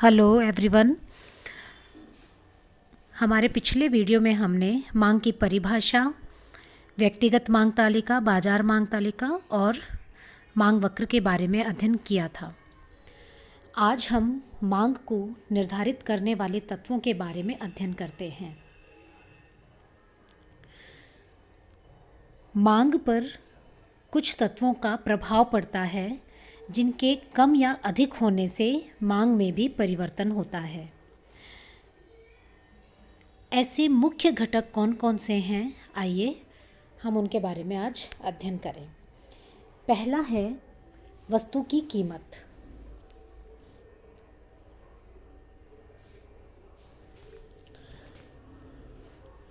Hello everyone. हमारे पिछले video में हमने मांग की परिभाषा, व्यक्तिगत मांग तालिका, बाजार मांग तालिका और मांग वक्र के बारे में अध्ययन किया था। आज हम मांग को निर्धारित करने वाले तत्वों के बारे में अध्ययन करते हैं। मांग पर कुछ तत्वों का प्रभाव पड़ता है जिनके कम या अधिक होने से मांग में भी परिवर्तन होता है। ऐसे मुख्य घटक कौन कौन से हैं, आइए हम उनके बारे में आज अध्ययन करें। पहला है वस्तु की कीमत।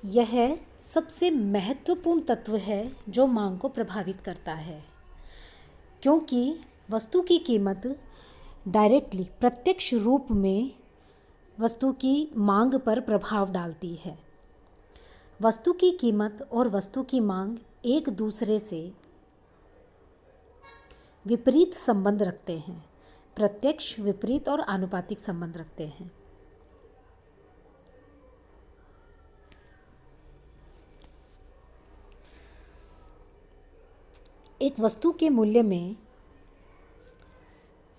यह सबसे महत्वपूर्ण तत्व है जो मांग को प्रभावित करता है, क्योंकि वस्तु की कीमत डायरेक्टली, प्रत्यक्ष रूप में वस्तु की मांग पर प्रभाव डालती है। वस्तु की कीमत और वस्तु की मांग एक दूसरे से विपरीत संबंध रखते हैं, प्रत्यक्ष, विपरीत और आनुपातिक संबंध रखते हैं। एक वस्तु के मूल्य में,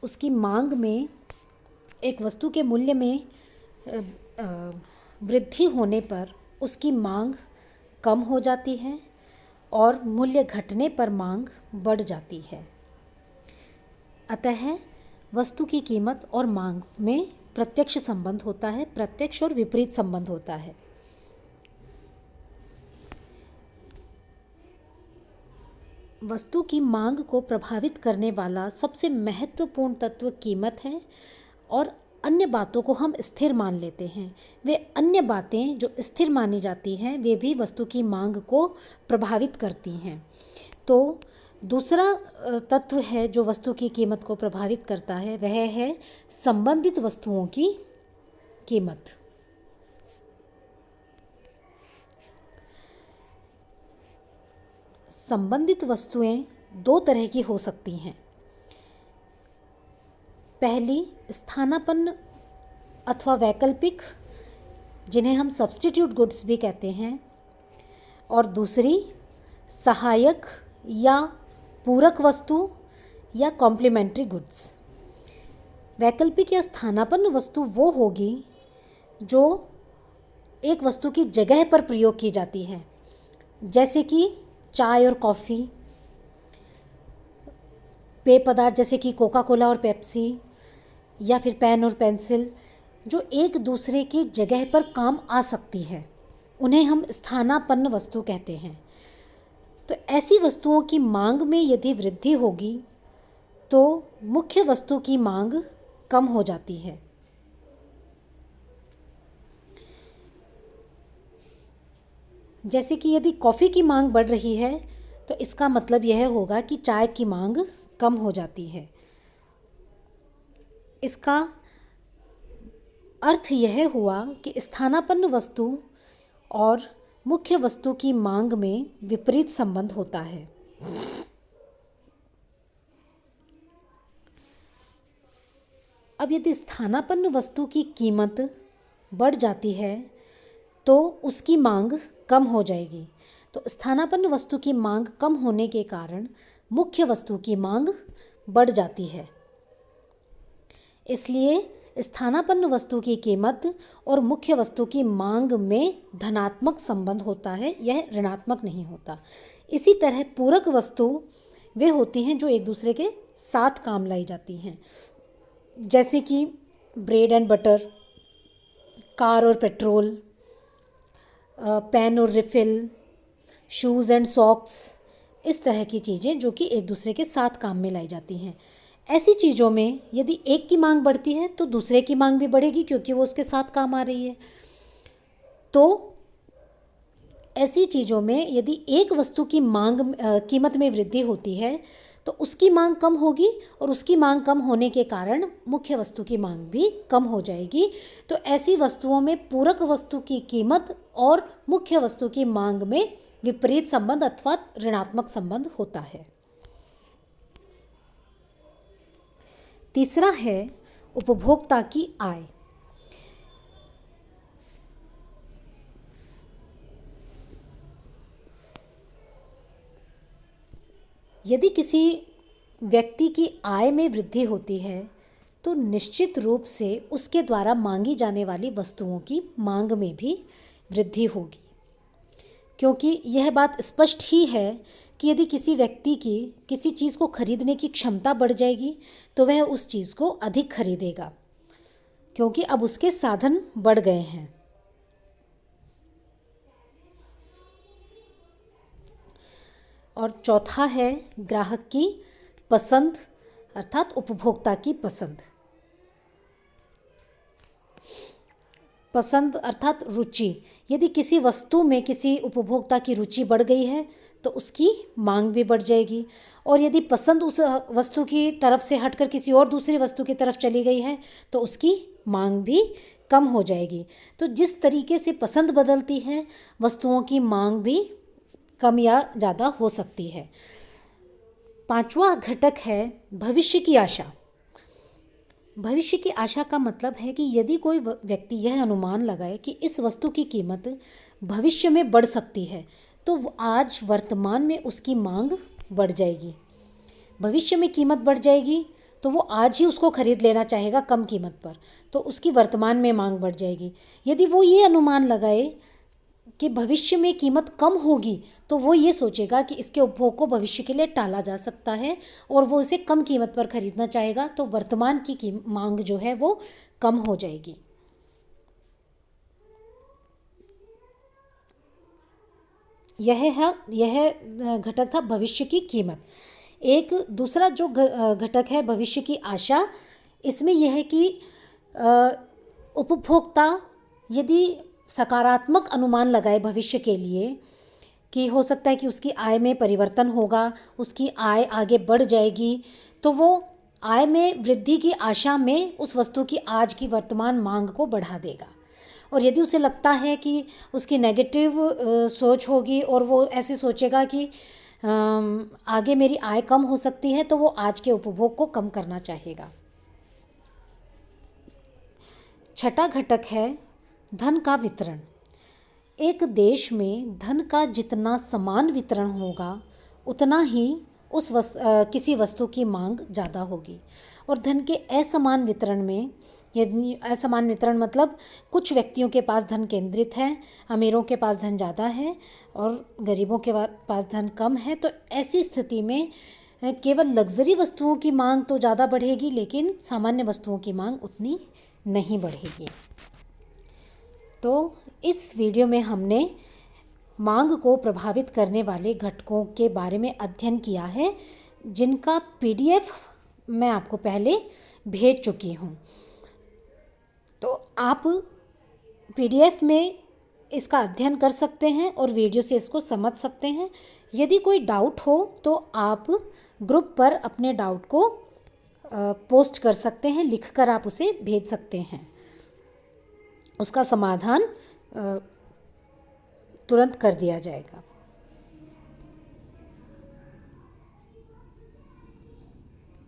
उसकी मांग में, एक वस्तु के मूल्य में वृद्धि होने पर उसकी मांग कम हो जाती है और मूल्य घटने पर मांग बढ़ जाती है। अतः वस्तु की कीमत और मांग में प्रत्यक्ष संबंध होता है, प्रत्यक्ष और विपरीत संबंध होता है। वस्तु की मांग को प्रभावित करने वाला सबसे महत्वपूर्ण तत्व कीमत है और अन्य बातों को हम स्थिर मान लेते हैं। वे अन्य बातें जो स्थिर मानी जाती हैं वे भी वस्तु की मांग को प्रभावित करती हैं। तो दूसरा तत्व है जो वस्तु की कीमत को प्रभावित करता है, वह है संबंधित वस्तुओं की कीमत। संबंधित वस्तुएं दो तरह की हो सकती हैं। पहली स्थानापन्न अथवा वैकल्पिक, जिन्हें हम सब्स्टिट्यूट गुड्स भी कहते हैं, और दूसरी सहायक या पूरक वस्तु या कॉम्प्लीमेंट्री गुड्स। वैकल्पिक या स्थानापन्न वस्तु वो होगी जो एक वस्तु की जगह पर प्रयोग की जाती है, जैसे कि चाय और कॉफ़ी, पेय पदार्थ जैसे कि कोका कोला और पेप्सी, या फिर पेन और पेंसिल, जो एक दूसरे की जगह पर काम आ सकती है, उन्हें हम स्थानापन्न वस्तु कहते हैं। तो ऐसी वस्तुओं की मांग में यदि वृद्धि होगी तो मुख्य वस्तु की मांग कम हो जाती है। जैसे कि यदि कॉफ़ी की मांग बढ़ रही है तो इसका मतलब यह होगा कि चाय की मांग कम हो जाती है। इसका अर्थ यह हुआ कि स्थानापन्न वस्तु और मुख्य वस्तु की मांग में विपरीत संबंध होता है। अब यदि स्थानापन्न वस्तु की कीमत बढ़ जाती है तो उसकी मांग कम हो जाएगी। तो स्थानापन्न वस्तु की मांग कम होने के कारण मुख्य वस्तु की मांग बढ़ जाती है। इसलिए स्थानापन्न वस्तु की कीमत और मुख्य वस्तु की मांग में धनात्मक संबंध होता है, यह ऋणात्मक नहीं होता। इसी तरह पूरक वस्तु वे होती हैं जो एक दूसरे के साथ काम लाई जाती हैं, जैसे कि ब्रेड एंड बटर, कार और पेट्रोल, पेन और रिफिल, शूज़ एंड सॉक्स, इस तरह की चीज़ें जो कि एक दूसरे के साथ काम में लाई जाती हैं। ऐसी चीज़ों में यदि एक की मांग बढ़ती है तो दूसरे की मांग भी बढ़ेगी, क्योंकि वो उसके साथ काम आ रही है। तो ऐसी चीज़ों में यदि एक वस्तु की मांग कीमत में वृद्धि होती है तो उसकी मांग कम होगी और उसकी मांग कम होने के कारण मुख्य वस्तु की मांग भी कम हो जाएगी। तो ऐसी वस्तुओं में पूरक वस्तु की कीमत और मुख्य वस्तु की मांग में विपरीत संबंध अथवा ऋणात्मक संबंध होता है। तीसरा है उपभोक्ता की आय। यदि किसी व्यक्ति की आय में वृद्धि होती है तो निश्चित रूप से उसके द्वारा मांगी जाने वाली वस्तुओं की मांग में भी वृद्धि होगी, क्योंकि यह बात स्पष्ट ही है कि यदि किसी व्यक्ति की किसी चीज़ को खरीदने की क्षमता बढ़ जाएगी तो वह उस चीज़ को अधिक खरीदेगा, क्योंकि अब उसके साधन बढ़ गए हैं। और चौथा है ग्राहक की पसंद, अर्थात उपभोक्ता की पसंद। पसंद अर्थात रुचि। यदि किसी वस्तु में किसी उपभोक्ता की रुचि बढ़ गई है तो उसकी मांग भी बढ़ जाएगी, और यदि पसंद उस वस्तु की तरफ से हटकर किसी और दूसरी वस्तु की तरफ चली गई है तो उसकी मांग भी कम हो जाएगी। तो जिस तरीके से पसंद बदलती है, वस्तुओं की मांग भी कम या ज़्यादा हो सकती है। पांचवा घटक है भविष्य की आशा। भविष्य की आशा का मतलब है कि यदि कोई व्यक्ति यह अनुमान लगाए कि इस वस्तु की कीमत भविष्य में बढ़ सकती है तो आज वर्तमान में उसकी मांग बढ़ जाएगी। भविष्य में कीमत बढ़ जाएगी तो वो आज ही उसको खरीद लेना चाहेगा कम कीमत पर, तो उसकी वर्तमान में मांग बढ़ जाएगी। यदि वो ये अनुमान लगाए कि भविष्य में कीमत कम होगी तो वो ये सोचेगा कि इसके उपभोग को भविष्य के लिए टाला जा सकता है और वो इसे कम कीमत पर खरीदना चाहेगा, तो वर्तमान की मांग जो है वो कम हो जाएगी। यह घटक था भविष्य की कीमत। एक दूसरा जो घटक है भविष्य की आशा, इसमें यह है कि उपभोक्ता यदि सकारात्मक अनुमान लगाए भविष्य के लिए कि हो सकता है कि उसकी आय में परिवर्तन होगा, उसकी आय आगे बढ़ जाएगी, तो वो आय में वृद्धि की आशा में उस वस्तु की आज की वर्तमान मांग को बढ़ा देगा। और यदि उसे लगता है कि उसकी नेगेटिव सोच होगी और वो ऐसे सोचेगा कि आगे मेरी आय कम हो सकती है, तो वो आज के उपभोग को कम करना चाहेगा। छठा घटक है धन का वितरण। एक देश में धन का जितना समान वितरण होगा उतना ही किसी वस्तु की मांग ज़्यादा होगी। और धन के असमान वितरण में, यदि असमान वितरण मतलब कुछ व्यक्तियों के पास धन केंद्रित है, अमीरों के पास धन ज़्यादा है और गरीबों के पास धन कम है, तो ऐसी स्थिति में केवल लग्जरी वस्तुओं की मांग तो ज़्यादा बढ़ेगी लेकिन सामान्य वस्तुओं की मांग उतनी नहीं बढ़ेगी। तो इस वीडियो में हमने मांग को प्रभावित करने वाले घटकों के बारे में अध्ययन किया है, जिनका PDF मैं आपको पहले भेज चुकी हूँ। तो आप PDF में इसका अध्ययन कर सकते हैं और वीडियो से इसको समझ सकते हैं। यदि कोई डाउट हो तो आप ग्रुप पर अपने डाउट को पोस्ट कर सकते हैं, लिखकर आप उसे भेज सकते हैं। उसका समाधान तुरंत कर दिया जाएगा।